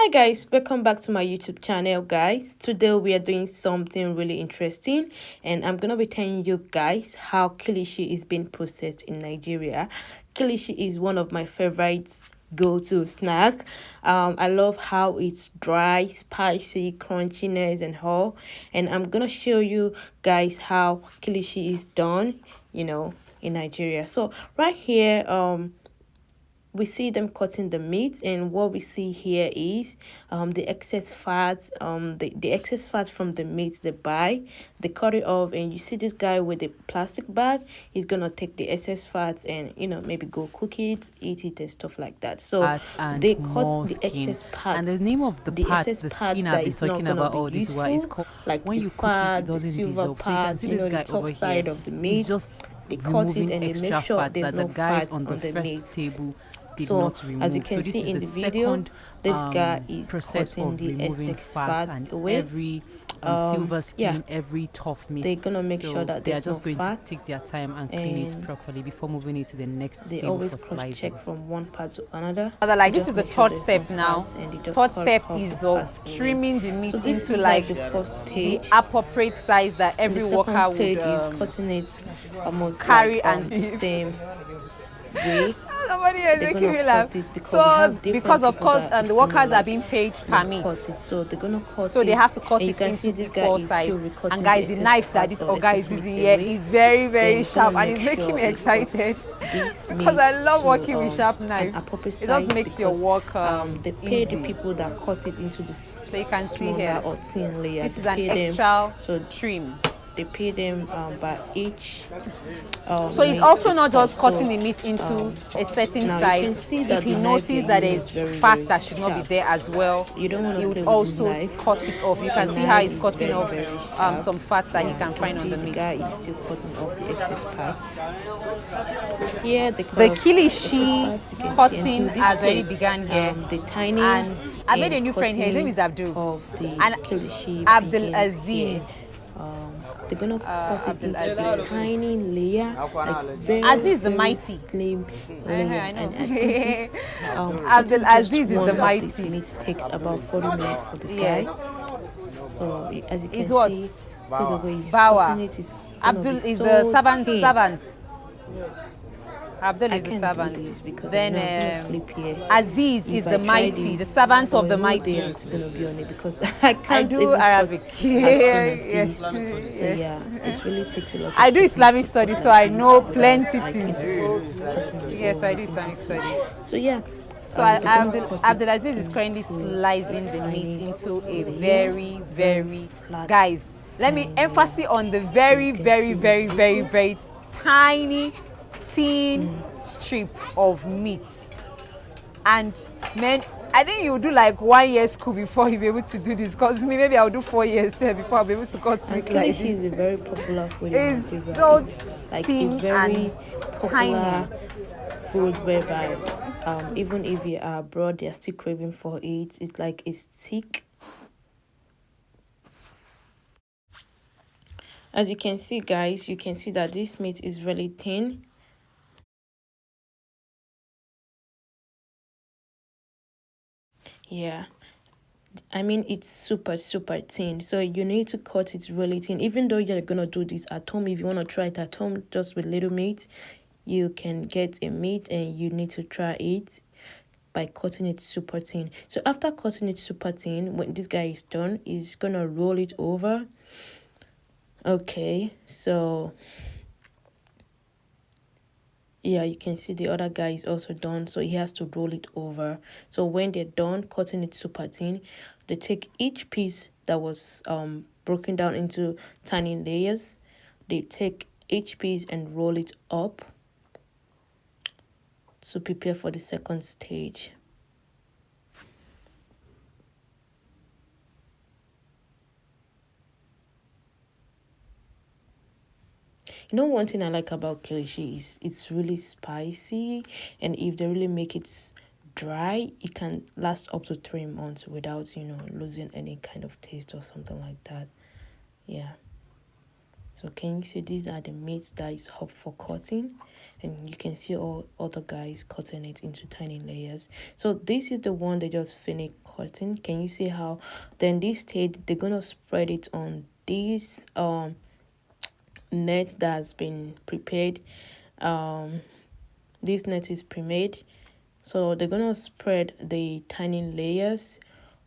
Hi guys, welcome back to my YouTube channel guys. Today we are doing something really interesting and I'm gonna be telling you guys how kilishi is being processed in Nigeria. Kilishi is one of my favorite go-to snack. I love how it's dry, spicy, crunchiness and all, and I'm gonna show you guys how kilishi is done, in Nigeria. So right here, we see them cutting the meat, and what we see here is the excess fats, the excess fat from the meat they buy, they cut it off, and you see this guy with the plastic bag. He's gonna take the excess fats and maybe go cook it, eat it and stuff like that. So And they cut more the skin. excess parts, And the name of the parts, excess the parts skin I've that been is not talking gonna about be all this while is useful, called, like when the you cook it, it fat, the doesn't silver dissolve. So you can parts, see this the guy top over here. side of the He's meat. just They cut it removing and they make extra sure fats there's that the no guys fat on the on the first meat. table did So not as you remove. can So see this is in the the video, second this guy is process cutting of the removing excess fat fat and away. every silver Yeah, skin, every tough meat. they're gonna make sure So that they are there's no just going to fat, take their time and clean it and properly before moving it to the next they table always for cross slicing. check from one part to another. Like this Just is the make sure third there's step no now. fats, and they just Third cut step off is the of fat away. trimming the meat So this into is like the first the stage. appropriate size that And the every worker second would stage is cutting it almost carry like and the same way. Somebody is They're making gonna me laugh. cut it because we So have different because of people course that is the gonna, workers are like, being paid per slim meat. cut it. So they're gonna cut So it, they have to cut and you it can into see this guy equal is size. still recutting And guys, the the excess knife that fat this or guy is excess using meat here away. is very, very Then sharp, gonna and it's make making sure me he cuts excited this because I meat love to working with sharp an knife. appropriate It just size, makes your because work they pay the easy. people that cut it into the So you can see smaller here, or thin layer. this They is an pay extra them, so trim. they pay them by each So he's meat also not cut. just cutting So the meat into a certain now size. you can see that If he the knife notices they're that using there's is very, fat very that should not be sharp. there as well, So you don't want he to would play with this also knife. cut it off. You The can see how knife he's is cutting very, off very sharp. some fats that he Yeah, can you find see on the the meat. guy is still cutting off the excess parts. Here the Kilishi cutting has already begun here. the tiny, And I made a new friend here. His name is Abdul. Of the And kilishi Abdul begins Aziz. here. They're gonna cut it Abdul into a Aziz. tiny layer, like very, Aziz the very mighty. slim layer. I know. And I think this Abdul cutting Aziz just is one the of mighty. this meat takes about 40 minutes for the Yes. guy. So as you can He's what? see, so the way he's Bawa. cutting it is gonna Abdul be is so the servant. thin. Abdul I is the can't servant. do this because Then I know I'm gonna sleep here. Aziz If is I the try mighty, the this servant for of the a whole day, mighty. I'm still gonna be on it because I can't I do even Arabic. cut as thin as Yes. this. So yeah, it really takes a lot. I of do techniques Islamic to studies, cut so like I this know without, plenty like, things. cutting the Yes, whole I do meat Islamic into studies. two. So yeah. So they're gonna cut it Abdulaziz is currently into slicing the tiny meat into a layer, very flat, guys. Let me emphasis on the very tiny, thin strip of meat. And man, I think you do like 1 year school before you'll be able to do this. Cause me, maybe I'll do 4 years before I'll be able to cut meat like kilishi is a this. very popular food in It's Nigeria. so It's like a thin very and popular tiny. food whereby even if you are abroad, they're still craving for it. It's like a stick. As you can see, guys, you can see that this meat is really thin. Yeah, I mean, it's super thin, so you need to cut it really thin. Even though you're gonna do this at home, if you want to try it at home just with little meat, you can get a meat and you need to try it by cutting it super thin. So after cutting it super thin, when this guy is done, he's gonna roll it over. Okay, so yeah, you can see the other guy is also done, so he has to roll it over. So when they're done cutting it super thin, they take each piece that was broken down into tiny layers. They take each piece and roll it up to prepare for the second stage. You know, one thing I like about kilishi is it's really spicy, and if they really make it dry, it can last up to 3 months without losing any kind of taste or something like that. Yeah. So can you see these are the meats that is up for cutting, and you can see all other guys cutting it into tiny layers. So this is the one they just finished cutting. Can you see how then this stage they're gonna spread it on this net that's been prepared. This net is pre-made, so they're gonna spread the tiny layers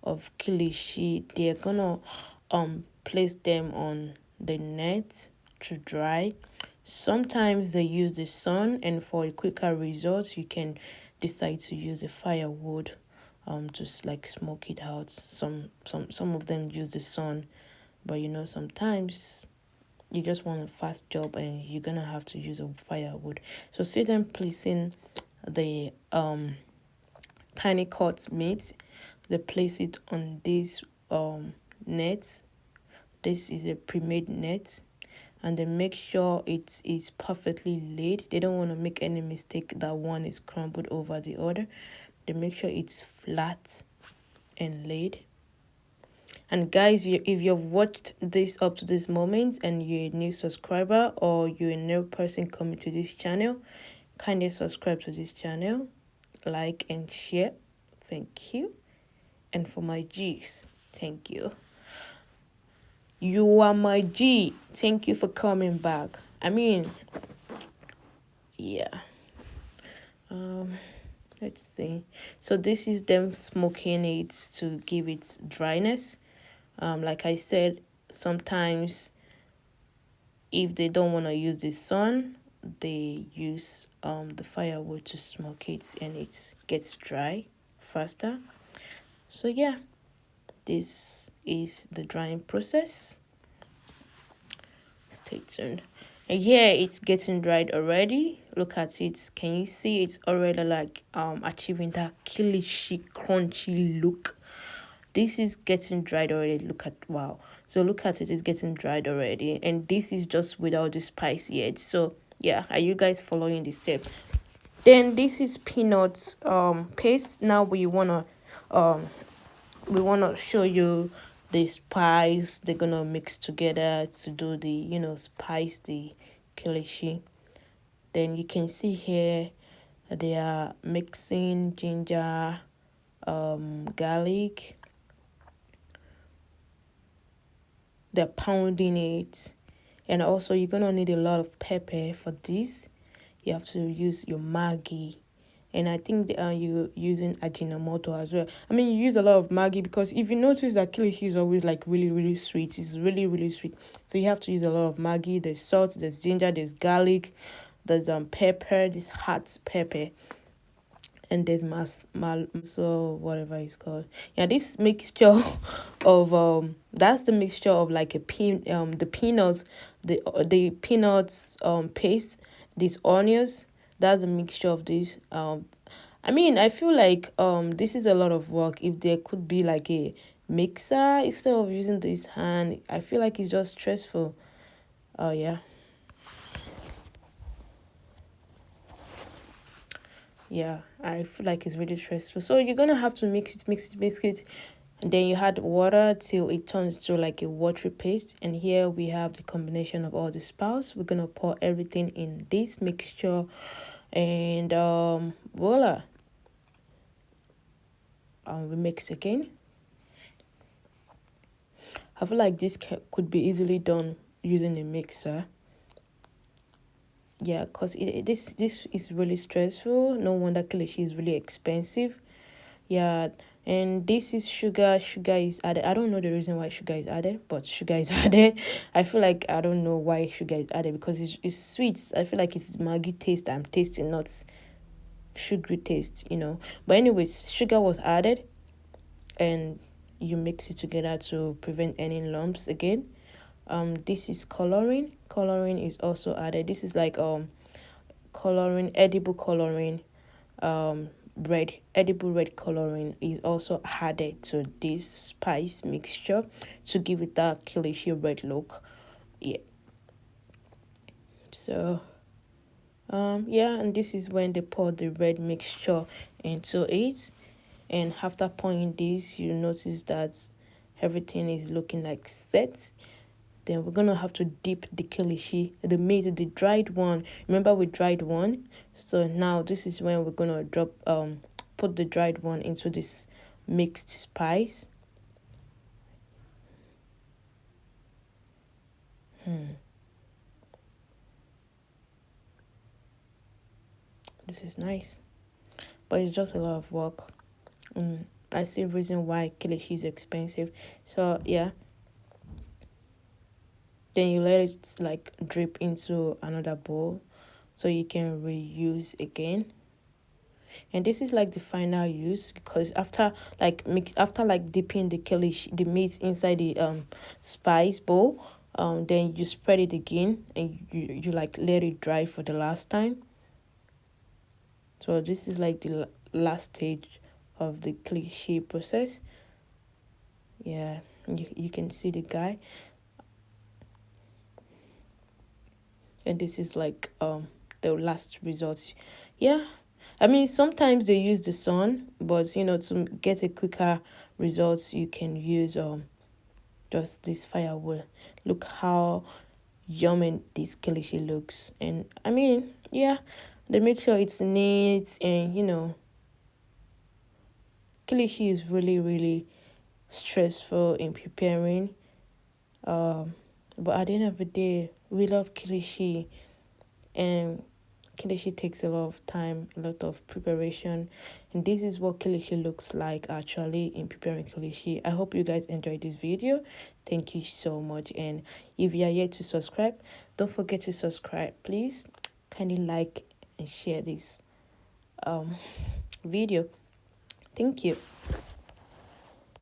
of kilishi. They're gonna place them on the net to dry. Sometimes they use the sun, and for a quicker result you can decide to use a firewood to like smoke it out. Some of them use the sun, but sometimes you just want a fast job and you're gonna have to use a firewood. So see them placing the tiny cut meat. They place it on this net. This is a pre-made net, and they make sure it is perfectly laid. They don't want to make any mistake that one is crumbled over the other. They make sure it's flat and laid. And guys, if you've watched this up to this moment and you're a new subscriber or you're a new person coming to this channel, kindly subscribe to this channel, like and share. Thank you. And for my G's, thank you. You are my G. Thank you for coming back. I mean, yeah. Let's see. So this is them smoking it to give it dryness. Like I said, sometimes if they don't want to use the sun, they use the firewood to smoke it, and it gets dry faster. So yeah, this is the drying process. Stay tuned. And yeah, it's getting dried already. Look at it. Can you see it's already like achieving that kilishi crunchy look? This is getting dried already. Look at, wow. So look at it, it's getting dried already, and this is just without the spice yet. So yeah, are you guys following the step? Then this is peanuts paste. Now we wanna show you the spice they're gonna mix together to do the spice the kilishi. Then you can see here they are mixing ginger, garlic. They're pounding it, and also you're gonna need a lot of pepper for this. You have to use your Maggi, and I think you using ajinomoto as well. I mean, you use a lot of Maggi because if you notice that kilishi is always like really really sweet. It's really really sweet, so you have to use a lot of Maggi. There's salt, there's ginger, there's garlic, there's pepper, this hot pepper, and there's so whatever it's called. Yeah, this mixture of that's the mixture of like the peanuts, the peanuts paste, these onions. That's a mixture of this. I mean, I feel like this is a lot of work. If there could be like a mixer instead of using this hand, I feel like it's just stressful. Oh yeah. Yeah, I feel like it's really stressful. So you're gonna have to mix it, and then you add water till it turns to like a watery paste. And here we have the combination of all the spices. We're gonna pour everything in this mixture, and voila. We mix again. I feel like this could be easily done using a mixer. Yeah, because this is really stressful. No wonder kilishi is really expensive. Yeah, and this is sugar. Sugar is added. I don't know the reason why sugar is added, but sugar is added. I feel like I don't know why sugar is added because it's sweet. I feel like it's Maggi taste I'm tasting, not sugary taste. But anyways, sugar was added, and you mix it together to prevent any lumps again. This is coloring. Coloring is also added. This is like coloring, edible coloring. Edible red coloring is also added to this spice mixture to give it that kilishi red look. Yeah. So yeah, and this is when they pour the red mixture into it, and after pouring this you notice that everything is looking like set. Then we're gonna have to dip the kilishi, the meat, the dried one. Remember we dried one, so now this is when we're gonna put the dried one into this mixed spice. This is nice, but it's just a lot of work. I see a reason why kilishi is expensive. So yeah, then you let it like drip into another bowl so you can reuse again. And this is like the final use, because after like dipping the kilishi, the meat inside the spice bowl, then you spread it again and you like let it dry for the last time. So this is like the last stage of the kilishi process. Yeah, you can see the guy, and this is like the last results. Yeah, I mean sometimes they use the sun, but to get a quicker results you can use just this firewood. Look how yummy this kilishi looks. And I mean, yeah, they make sure it's neat, and kilishi is really really stressful in preparing, but at the end of the day we love kilishi, and kilishi takes a lot of time, a lot of preparation, and this is what kilishi looks like actually in preparing kilishi. I hope you guys enjoyed this video. Thank you so much, and if you are yet to subscribe, don't forget to subscribe. Please kindly like and share this video. Thank you.